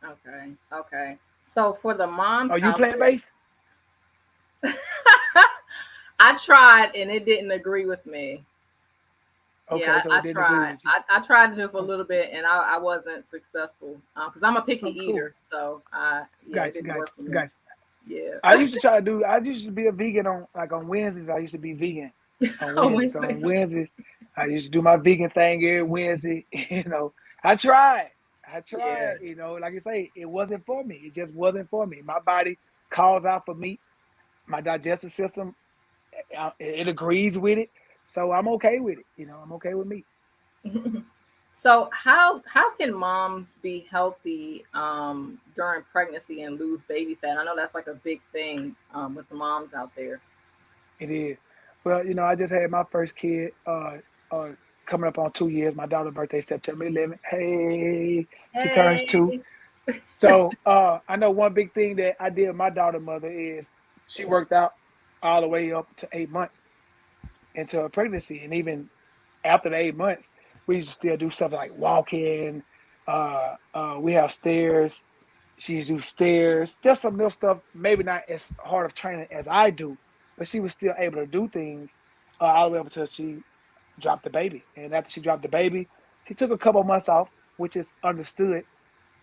Speaker 1: Okay, okay. So for the moms
Speaker 2: Are you
Speaker 1: out
Speaker 2: plant-based?
Speaker 1: there, I tried and it didn't agree with me.
Speaker 2: Okay,
Speaker 1: Yeah,
Speaker 2: so
Speaker 1: I
Speaker 2: it didn't agree
Speaker 1: tried.
Speaker 2: with you.
Speaker 1: I tried to do it for a
Speaker 2: Oh,
Speaker 1: little bit, and I wasn't successful because I'm a picky
Speaker 2: oh, cool.
Speaker 1: eater. So, yeah, it
Speaker 2: Gotcha,
Speaker 1: didn't work
Speaker 2: gotcha,
Speaker 1: for me.
Speaker 2: gotcha.
Speaker 1: Yeah.
Speaker 2: I used to be a vegan on Wednesdays. I used to be vegan on
Speaker 1: On
Speaker 2: Wednesdays. So on
Speaker 1: Wednesdays.
Speaker 2: Wednesdays, I used to do my vegan thing every Wednesday. I tried. I
Speaker 1: Yeah.
Speaker 2: tried, like I say, it wasn't for me. It just wasn't for me. My body calls out for meat. My digestive system, it agrees with it. So I'm okay with it. I'm okay with meat.
Speaker 1: So how can moms be healthy during pregnancy and lose baby fat? I know that's like a big thing with the moms out there.
Speaker 2: It is. Well, I just had my first kid uh coming up on 2 years. My daughter's birthday September 11th. Hey, she turns two.
Speaker 1: Hey.
Speaker 2: So I know one big thing that I did with my daughter mother is she worked out all the way up to 8 months into her pregnancy. And even after the 8 months, we used to still do stuff like walking. We have stairs. She used to do stairs, just some little stuff, maybe not as hard of training as I do, but she was still able to do things all the way up until she dropped the baby. And after she dropped the baby, she took a couple of months off, which is understood.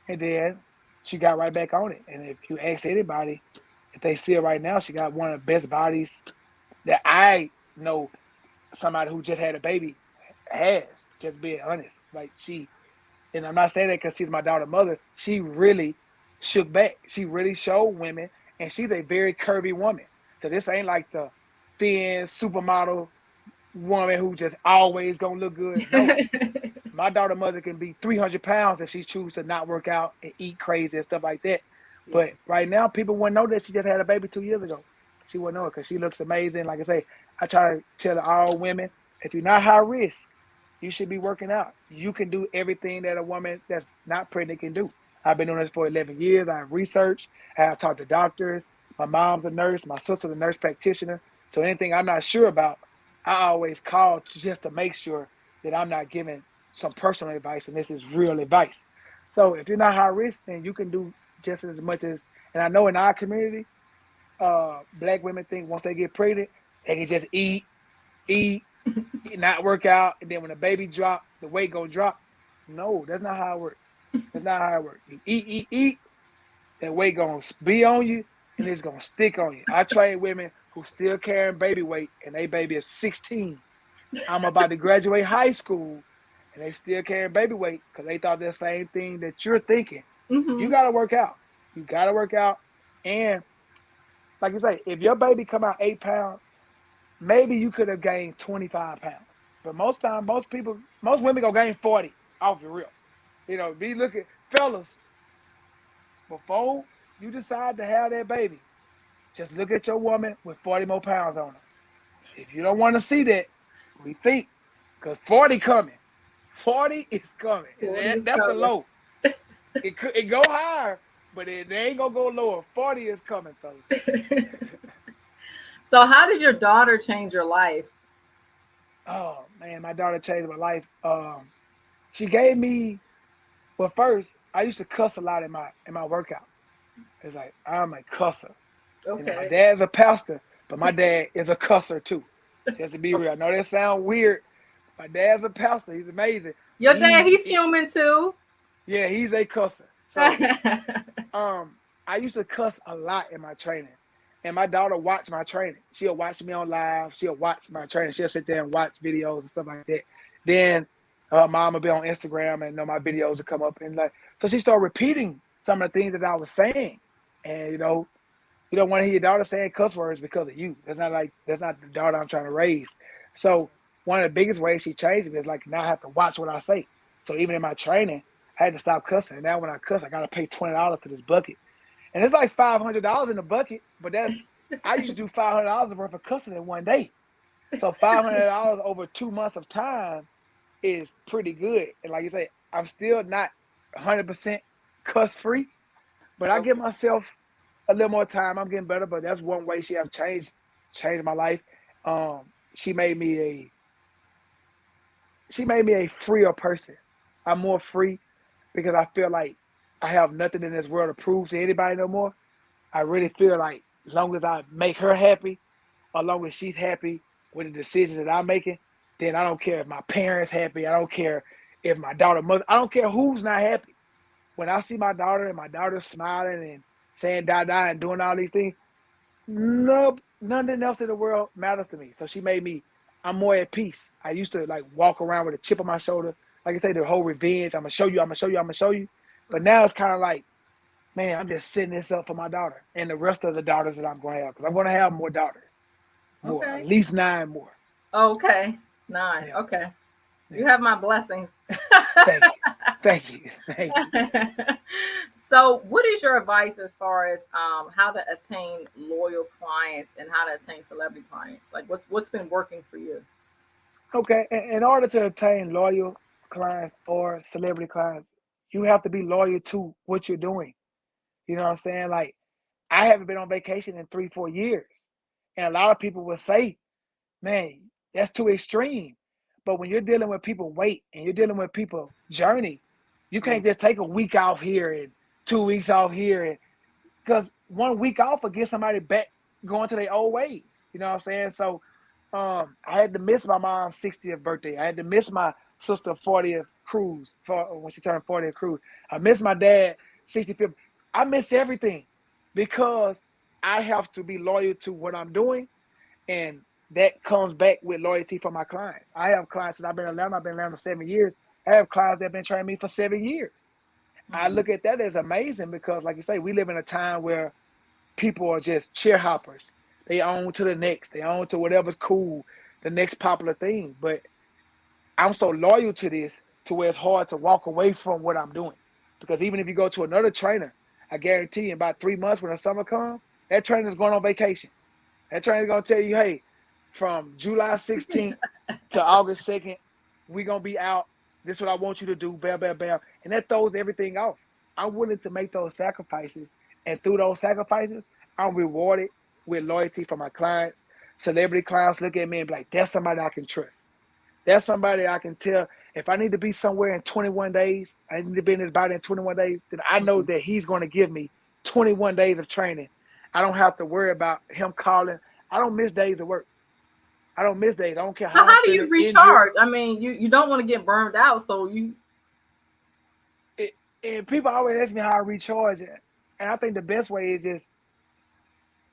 Speaker 2: And then she got right back on it. And if you ask anybody, if they see her right now, she got one of the best bodies that I know somebody who just had a baby has, just being honest. And I'm not saying that because she's my daughter's mother, she really shook back. She really showed women, and she's a very curvy woman. So this ain't like the thin supermodel woman who just always gonna look good. No, my daughter mother can be 300 pounds if she chooses to not work out and eat crazy and stuff like that.
Speaker 1: Yeah.
Speaker 2: But right now, people wouldn't know that she just had a baby 2 years ago. She wouldn't know it because she looks amazing. Like I say, I try to tell all women, if you're not high risk, you should be working out. You can do everything that a woman that's not pregnant can do. I've been doing this for 11 years. I have researched. I have talked to doctors. My mom's a nurse. My sister's a nurse practitioner. So anything I'm not sure about, I always call just to make sure that I'm not giving some personal advice and this is real advice. So if you're not high risk, then you can do just as much as. And I know in our community, Black women think once they get pregnant, they can just eat, not work out, and then when the baby drop, the weight gonna drop. No, that's not how it works. That's not how it works. You eat. That weight gonna be on you, and it's gonna stick on you. I train women who still carrying baby weight, and they baby is 16. I'm about to graduate high school, and they still carrying baby weight because they thought the same thing that you're thinking. You
Speaker 1: Mm-hmm.
Speaker 2: gotta work out. You gotta work out, and like you say, if your baby come out 8 pounds, maybe you could have gained 25 pounds. But most time, most women gonna gain 40 off the real. Be looking, fellas, before you decide to have that baby, just look at your woman with 40 more pounds on her. If you don't want to see that, rethink. Because 40 coming. 40 is coming.
Speaker 1: 40 is
Speaker 2: That's the
Speaker 1: coming.
Speaker 2: low. It go higher, but it ain't gonna go lower. 40 is coming, fellas.
Speaker 1: So, how did your daughter change your life?
Speaker 2: Oh man, my daughter changed my life. She gave me, well, first, I used to cuss a lot in my workout. It's like I'm a cusser. My
Speaker 1: Okay.
Speaker 2: dad's a pastor, but my dad is a cusser too. Just to be real. I know that sounds weird. My dad's a pastor. He's amazing.
Speaker 1: Your dad, he's human too.
Speaker 2: Yeah, he's a cusser. So I used to cuss a lot in my training. And my daughter watched my training. She'll watch me on live. She'll watch my training. She'll sit there and watch videos and stuff like that. Then her mom will be on Instagram and my videos will come up and so she started repeating some of the things that I was saying. And you don't want to hear your daughter saying cuss words because of you. That's not the daughter I'm trying to raise. So one of the biggest ways she changed it is now I have to watch what I say. So even in my training, I had to stop cussing. And now when I cuss, I gotta pay $20 to this bucket. And it's like $500 in the bucket, but I used to do $500 worth of cussing in one day. So $500 over 2 months of time is pretty good. And like you say, I'm still not 100% cuss free, but I give
Speaker 1: Okay.
Speaker 2: myself a little more time. I'm getting better, but that's one way she have changed my life. She made me a freer person. I'm more free because I feel like I have nothing in this world to prove to anybody no more. I really feel like as long as I make her happy, or as long as she's happy with the decisions that I'm making, then I don't care if my parents happy. I don't care if my daughter, mother. I don't care who's not happy. When I see my daughter and my daughter smiling and saying da da and doing all these things, no, nothing else in the world matters to me. So she made me. I'm more at peace. I used to walk around with a chip on my shoulder, like I say, the whole revenge. I'm gonna show you. I'm gonna show you. I'm gonna show you. But now it's kind of like, man, I'm just setting this up for my daughter and the rest of the daughters that I'm going to have because I'm going to have more daughters, more, at
Speaker 1: Okay.
Speaker 2: least 9 more.
Speaker 1: Okay. 9.
Speaker 2: Yeah,
Speaker 1: Okay.
Speaker 2: yeah.
Speaker 1: You have my blessings.
Speaker 2: Thank you, thank you, thank you.
Speaker 1: So, what is your advice as far as how to attain loyal clients and how to attain celebrity clients? Like, what's been working for you?
Speaker 2: Okay, in order to obtain loyal clients or celebrity clients, you have to be loyal to what you're doing. You know what I'm saying? Like, I haven't been on vacation in 3, 4 years, and a lot of people will say, "Man, that's too extreme." But when you're dealing with people weight and you're dealing with people journey, you
Speaker 1: Mm.
Speaker 2: can't just take a week off here and 2 weeks off here, and because 1 week off will get somebody back going to their old ways. You know what I'm saying? So I had to miss my mom's 60th birthday. I had to miss my sister's 40th cruise for when she turned 40th cruise. I missed my dad 65th. I miss everything because I have to be loyal to what I'm doing, and that comes back with loyalty for my clients. I have clients since I've been in Atlanta. I've been in Atlanta 7 years. I have clients that have been training me for 7 years. I
Speaker 1: Mm.
Speaker 2: look at that as amazing because, like you say, we live in a time where people are just cheer hoppers. They own to the next. They own to whatever's cool, the next popular thing. But I'm so loyal to this to where it's hard to walk away from what I'm doing. Because even if you go to another trainer, I guarantee in about 3 months when the summer comes, that trainer is going on vacation. That trainer is going to tell you, hey, from July 16th to August 2nd, we're going to be out. This is what I want you to do, bam, bam, bam. And that throws everything off. I'm willing to make those sacrifices. And through those sacrifices, I'm rewarded with loyalty from my clients. Celebrity clients look at me and be like, that's somebody I can trust. That's somebody I can tell if I need to be somewhere in 21 days, I need to be in his body in 21 days, then I know
Speaker 1: Mhm.
Speaker 2: that he's going to give me 21 days of training. I don't have to worry about him calling. I don't miss days of work. I don't miss days. I don't care
Speaker 1: So,
Speaker 2: how I'm
Speaker 1: how do you
Speaker 2: feeling, injured.
Speaker 1: recharge? I mean, you don't want to get burned out, so you.
Speaker 2: And people always ask me how I recharge it. And I think the best way is just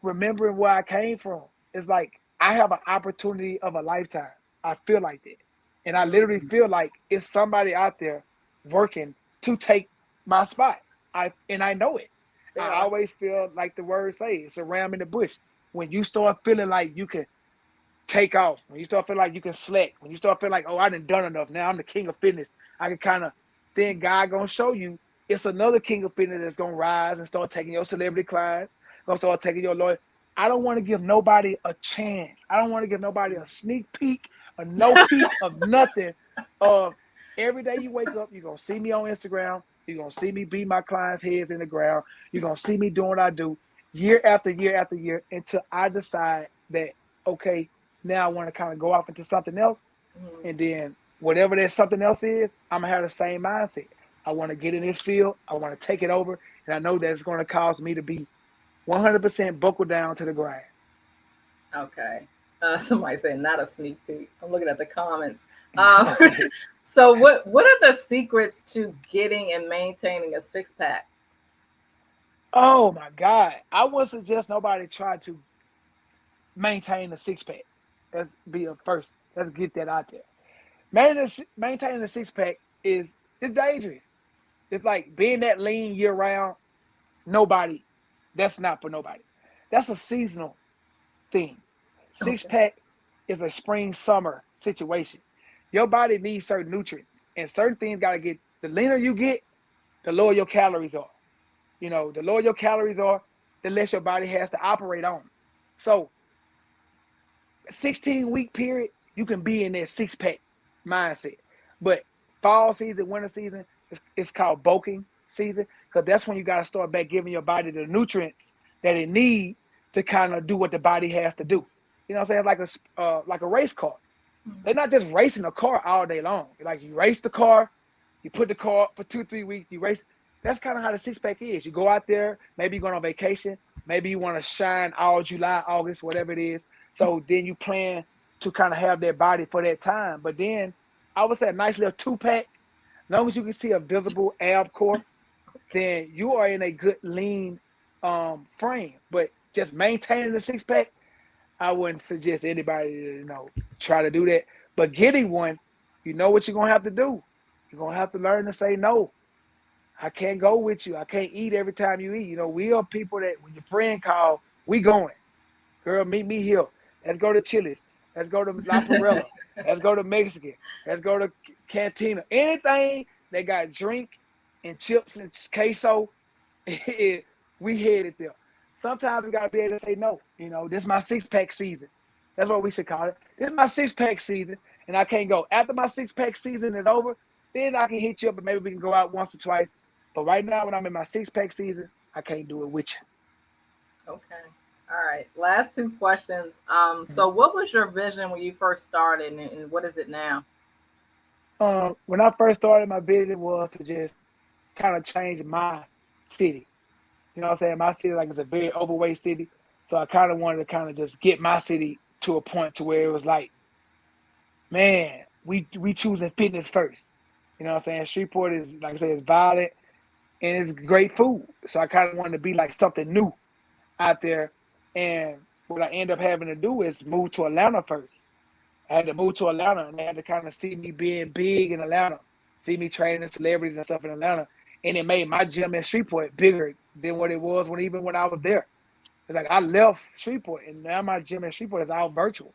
Speaker 2: remembering where I came from. It's like I have an opportunity of a lifetime. I feel like that. And I literally feel like it's somebody out there working to take my spot. I know it.
Speaker 1: Yeah.
Speaker 2: I always feel like the words say, it's a ram in the bush. When you start feeling like you can take off, when you start feeling like you can slack, when you start feeling like, oh, I done enough. Now I'm the king of fitness. I can kind of, then God gonna show you it's another king of fitness that's gonna rise and start taking your celebrity clients, gonna start taking your lawyer. I don't want to give nobody a chance. I don't want to give nobody a sneak peek, a no peek of nothing. Every day you wake up, you're gonna see me on Instagram. You're gonna see me beat my clients' heads in the ground. You're gonna see me doing what I do year after year after year until I decide that, okay, now I want to kind of go off into something else. And then whatever that something else is, I'm gonna have the same mindset. I want to get in this field. I want to take it over, and I know that it's going to cause me to be 100% buckled down to the grind.
Speaker 1: Okay. Somebody said not a sneak peek. I'm looking at the comments. So what are the secrets to getting and maintaining a six pack?
Speaker 2: Oh my God. I would suggest nobody try to maintain a six pack. Let's be a first. Let's get that out there. Maintaining a six pack is dangerous. It's like being that lean year round. That's not for nobody. That's a seasonal thing. Six pack is a spring summer situation. Your body needs certain nutrients, and certain things got to get. The leaner you get, the lower your calories are. You know, the lower your calories are, the less your body has to operate on. So, 16-week period, you can be in that six pack mindset. But fall season, winter season, it's called bulking season, because that's when you got to start back giving your body the nutrients that it needs to kind of do what the body has to do. You know what I'm saying? Like a race car. They're not just racing a car all day long. Like you race the car, you put the car up for 2-3 weeks, you race. That's kind of how the six pack is. You go out there, maybe you're going on vacation, maybe you want to shine all July, August, whatever it is. So then you plan to kind of have that body for that time. But then I would say a nice little 2-pack, as long as you can see a visible ab core, then you are in a good lean frame. But just maintaining the six pack, I wouldn't suggest anybody to, try to do that. But getting one, you know what you're going to have to do. You're going to have to learn to say no. I can't go with you. I can't eat every time you eat. We are people that when your friend call, we going. Girl, meet me here. Let's go to Chili's. Let's go to La Perella. Let's go to Mexican. Let's go to Cantina. Anything that got drink and chips and queso, we headed there. Sometimes we got to be able to say no. This is my six-pack season. That's what we should call it. This is my six-pack season, and I can't go. After my six-pack season is over, then I can hit you up, and maybe we can go out once or twice. But right now, when I'm in my six-pack season, I can't do it with you.
Speaker 1: Okay. All right. Last two questions. So what was your vision when you first started, and what is it now?
Speaker 2: When I first started, my vision was to just kind of change my city. You know what I'm saying? My city, like, is a very overweight city. So I kind of wanted to kind of just get my city to a point to where it was like, man, we choosing fitness first. You know what I'm saying? Shreveport is, like I said, it's violent and it's great food. So I kind of wanted to be like something new out there. And what I ended up having to do is move to Atlanta first. I had to move to Atlanta, and they had to kind of see me being big in Atlanta, see me training celebrities and stuff in Atlanta. And it made my gym in Shreveport bigger than what it was when I was there. It's like I left Shreveport, and now my gym in Shreveport is all virtual.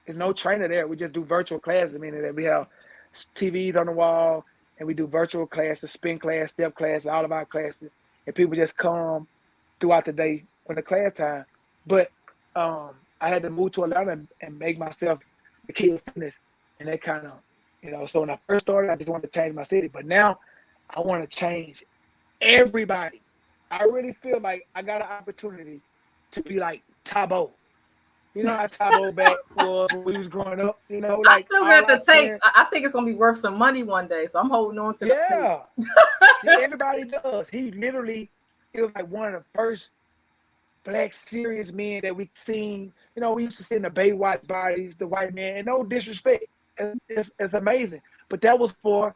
Speaker 2: There's no trainer there. We just do virtual classes, meaning that we have TVs on the wall, and we do virtual classes, spin class, step class, all of our classes. And people just come throughout the day when the class time. But I had to move to Atlanta and make myself the king of fitness. And that kind of, so when I first started, I just wanted to change my city. But now I want to change everybody. I really feel like I got an opportunity to be like Tabo. You know how Tabo back was when we was growing up? Like
Speaker 1: I still got the tapes. I think it's going to be worth some money one day. So I'm holding on to the tapes.
Speaker 2: Yeah, everybody does. He was like one of the first black serious men that we've seen. We used to see in the Baywatch bodies, the white man, and no disrespect. It's amazing. But that was for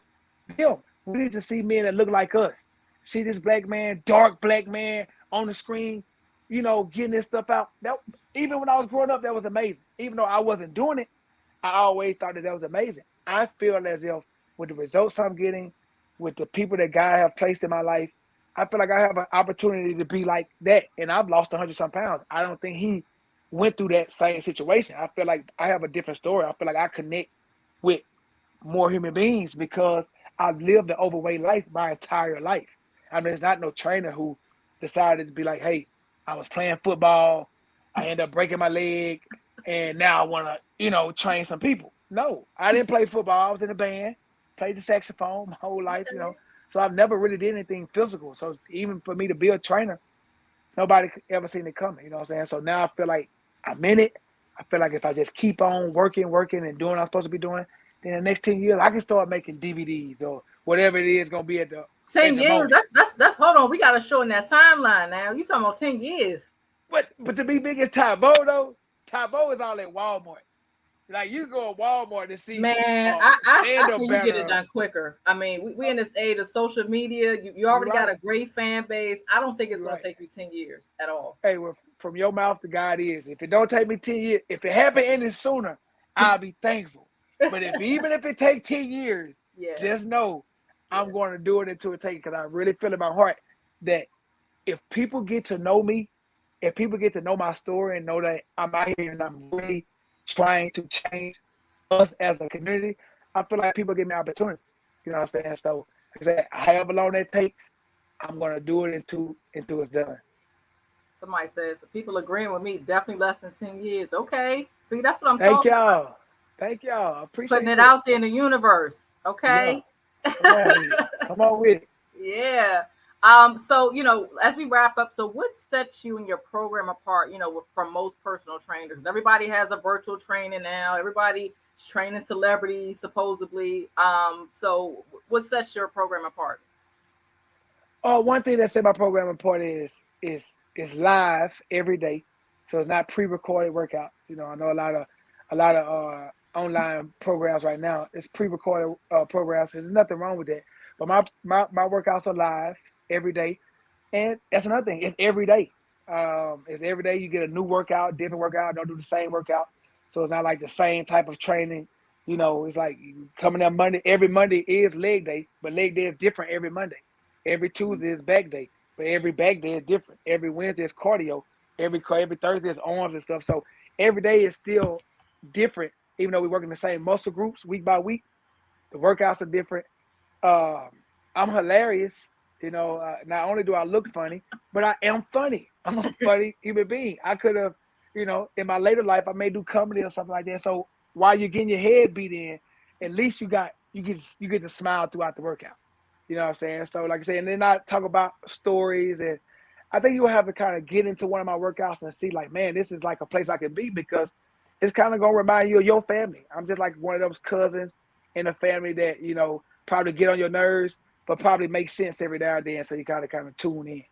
Speaker 2: them. We need to see men that look like us. see this black man, dark black man on the screen, you know, getting this stuff out. That even when I was growing up, that was amazing. Even though I wasn't doing it, I always thought that was amazing. I feel as if with the results I'm getting, with the people that God have placed in my life, I feel like I have an opportunity to be like that. And I've lost 100 some pounds. I don't think he went through that same situation. I feel like I have a different story. I feel like I connect with more human beings because I've lived an overweight life my entire life. I mean, it's not no trainer who decided to be like, hey, I was playing football, I ended up breaking my leg, and now I want to, you know, train some people. No, I didn't play football. I was in a band, played the saxophone my whole life, you know. So I've never really did anything physical. So even for me to be a trainer, nobody ever seen it coming. You know what I'm saying? So now I feel like I'm in it. I feel like if I just keep on working, and doing what I'm supposed to be doing, then the next 10 years I can start making DVDs or whatever it is gonna be at the
Speaker 1: 10 years.
Speaker 2: moment.
Speaker 1: That's hold on. We got to show in that timeline now. You talking about 10 years?
Speaker 2: But to be big as Tybo though, Tybo is all at Walmart. Like you go to Walmart to see,
Speaker 1: man. I think you get it done quicker. I mean, we in this age of social media. You already got a great fan base. I don't think it's going to take you 10 years at all.
Speaker 2: Hey, well, from your mouth to God is. If it don't take me 10 years, if it happen any sooner, I'll be thankful. But even if it take 10 years, just know I'm going to do it until it takes. Because I really feel in my heart that if people get to know me, if people get to know my story and know that I'm out here and I'm really trying to change us as a community, I feel like people give me opportunity. You know what I'm saying? So, like I said, however long that takes, I'm going to do it until it's done.
Speaker 1: Somebody says, people agreeing with me, definitely less than 10 years. Okay. See, that's what I'm talking about.
Speaker 2: Thank y'all. I appreciate
Speaker 1: putting it out there in the universe. Okay.
Speaker 2: Yeah. Come on with it.
Speaker 1: Yeah. So, you know, as we wrap up, so what sets you and your program apart, you know, from most personal trainers? Everybody has a virtual training now. Everybody's training celebrities, supposedly. So what sets your program apart?
Speaker 2: One thing that set my program apart is live every day. So it's not pre-recorded workouts. You know, I know a lot of online programs right now. It's pre-recorded programs. There's nothing wrong with that. But my workouts are live every day, and that's another thing. It's every day. It's every day you get a new workout, different workout. Don't do the same workout, so it's not like the same type of training. You know, it's like coming up Monday. Every Monday is leg day, but leg day is different every Monday. Every Tuesday is back day, but every back day is different. Every Wednesday is cardio. Every Thursday is arms and stuff. So every day is still different, even though we work in the same muscle groups week by week. The workouts are different. I'm hilarious. You know, not only do I look funny, but I am funny. I'm a funny human being. I could have, you know, in my later life, I may do comedy or something like that. So while you're getting your head beat in, at least you get to smile throughout the workout. You know what I'm saying? So like I said, and then I talk about stories, and I think you will have to kind of get into one of my workouts and see like, man, this is like a place I can be, because it's kind of going to remind you of your family. I'm just like one of those cousins in a family that, you know, probably get on your nerves, but probably make sense every now and then. So you kind of tune in.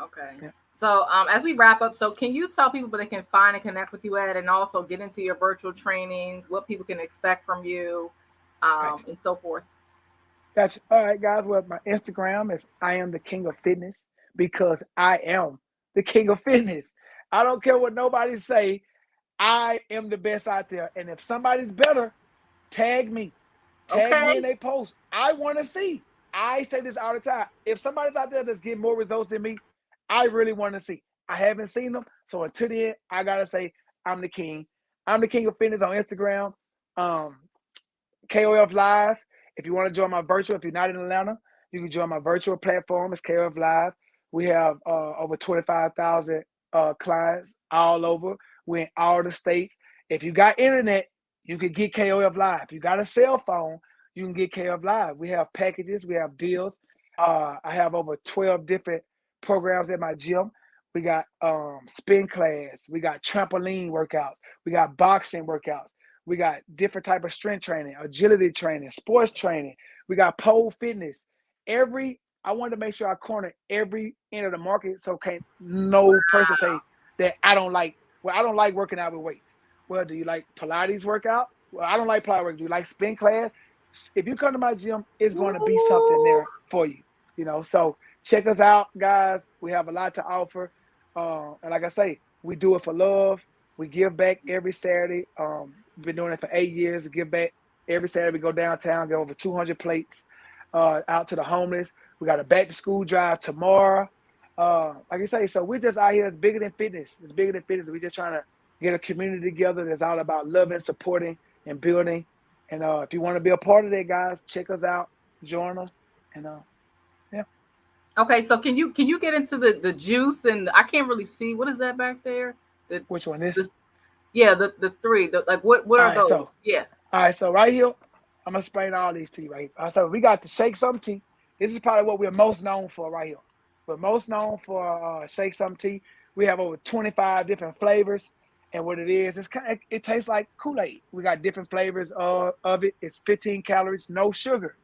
Speaker 1: Okay. Yeah. So as we wrap up, so can you tell people where they can find and connect with you at, and also get into your virtual trainings, what people can expect from you, and so forth?
Speaker 2: That's all right, guys. Well, my Instagram is I am the King of Fitness, because I am the King of Fitness. I don't care what nobody say. I am the best out there. And if somebody's better, tag me. Tag me in a post. I want to see. I say this all the time. If somebody's out there that's getting more results than me, I really want to see. I haven't seen them. So until then, I got to say I'm the king. I'm the King of Fitness on Instagram. KOF Live. If you want to join my virtual, if you're not in Atlanta, you can join my virtual platform. It's KOF Live. We have over 25,000 clients all over. We're in all the states. If you got internet, you can get KOF Live. If you got a cell phone, you can get KOF Live. We have packages. We have deals. I have over 12 different programs at my gym. We got spin class. We got trampoline workouts. We got boxing workouts. We got different type of strength training, agility training, sports training. We got pole fitness. I wanted to make sure I corner every end of the market, so can't no person say that I don't like. Well, I don't like working out with weights. Well, do you like Pilates workout? Well, I don't like Pilates work. Do you like spin class? if you come to my gym, it's going to be something
Speaker 1: Ooh.
Speaker 2: there for you. So check us out, guys. We have a lot to offer. And like I say, we do it for love. We give back every Saturday. We've been doing it for 8 years. Give back every Saturday. We go downtown, get over 200 plates out to the homeless. We got a back to school drive tomorrow. Like I say, so we're just out here. It's bigger than fitness. It's bigger than fitness. We're just trying to get a community together that's all about loving, supporting, and building. And if you want to be a part of that, guys, check us out, join us, and yeah.
Speaker 1: Okay, so can you get into the juice, and I can't really see what is that back there? The
Speaker 2: Which one? This?
Speaker 1: the yeah, the three. Like what
Speaker 2: All
Speaker 1: are
Speaker 2: right,
Speaker 1: those? Yeah.
Speaker 2: so right here, I'm gonna explain all these to you right here. So we got the Shake Some Tea. This is probably what we're most known for right here. We're most known for Shake Some Tea. We have over 25 different flavors, and what it is, it tastes like Kool-Aid. We got different flavors of it. It's 15 calories, no sugar.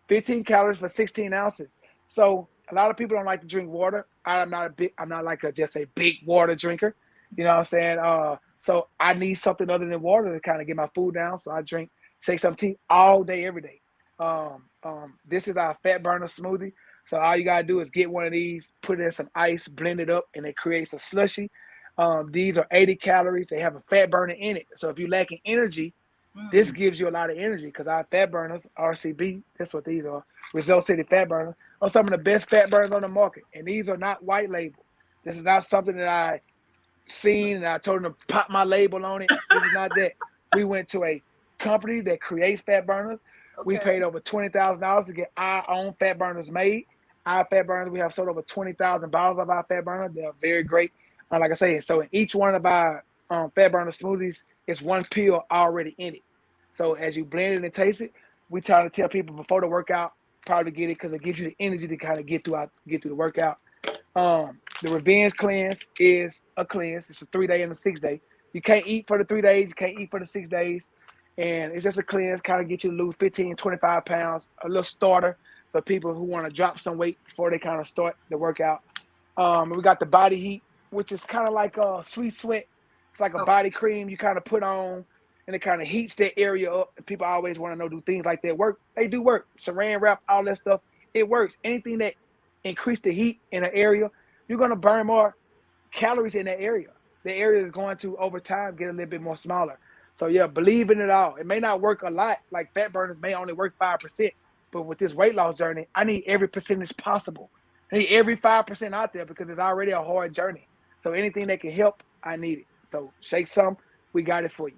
Speaker 2: 15 calories for 16 ounces. So a lot of people don't like to drink water. I'm not like just a big water drinker. You know what I'm saying? So I need something other than water to kind of get my food down. So I drink Shake Some Tea all day, every day. This is our fat burner smoothie. So all you gotta do is get one of these, put it in some ice, blend it up, and it creates a slushy. These are 80 calories. They have a fat burner in it. So if you're lacking energy, this gives you a lot of energy because our fat burners, RCB, that's what these are, Result City fat burners, are some of the best fat burners on the market. And these are not white label. This is not something that I seen and I told them to pop my label on it. This is not that. We went to a company that creates fat burners.
Speaker 1: Okay.
Speaker 2: We paid over $20,000 to get our own fat burners made. Our fat burners, we have sold over 20,000 bottles of our fat burners. They're very great. Like I say, so in each one of our fat burner smoothies, it's one pill already in it. So as you blend it and taste it, we try to tell people before the workout, probably get it because it gives you the energy to kind of get through the workout. The Revenge Cleanse is a cleanse. It's a 3-day and a 6-day. You can't eat for the 3 days. You can't eat for the 6 days. And it's just a cleanse, kind of get you to lose 15, 25 pounds, a little starter for people who want to drop some weight before they kind of start the workout. We got the Body Heat, which is kind of like a sweet sweat. It's like a body cream you kind of put on, and it kind of heats that area up. And people always want to know, do things like that work? They do work. Saran wrap, all that stuff, it works. Anything that increase the heat in an area, you're going to burn more calories in that area. The area is going to, over time, get a little bit more smaller. So, yeah, believe in it all. It may not work a lot. Like fat burners may only work 5%. But with this weight loss journey, I need every percentage possible. I need every 5% out there because it's already a hard journey. So anything that can help, I need it. So Shake Some, we got it for you.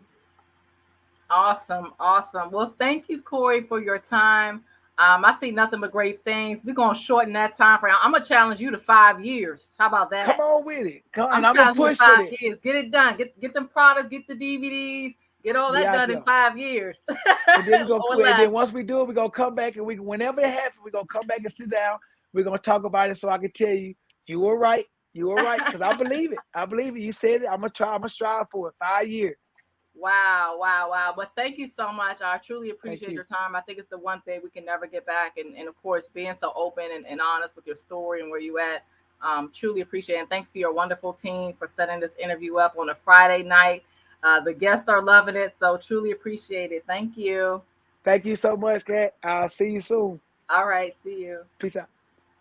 Speaker 1: Awesome. Well, thank you, Kory, for your time. I see nothing but great things. We're gonna shorten that time frame. I'm gonna challenge you to 5 years. How about that?
Speaker 2: Come on with it.
Speaker 1: I'm
Speaker 2: gonna push for
Speaker 1: 5 years. Get it done. Get them products. Get the DVDs. Get all that done in 5 years.
Speaker 2: And then once we do it, we're gonna come back and whenever it happens, we're gonna come back and sit down. We're gonna talk about it so I can tell you, you were right. You were right. Because I believe it. You said it. I'm gonna strive for it. 5 years.
Speaker 1: Wow. But thank you so much. I truly appreciate your time. I think it's the one thing we can never get back. And of course, being so open and honest with your story and where you at. Truly appreciate it. And thanks to your wonderful team for setting this interview up on a Friday night. The guests are loving it. So truly appreciate it. Thank you.
Speaker 2: Thank you so much, Kat. I'll see you soon.
Speaker 1: All right. See you.
Speaker 2: Peace out.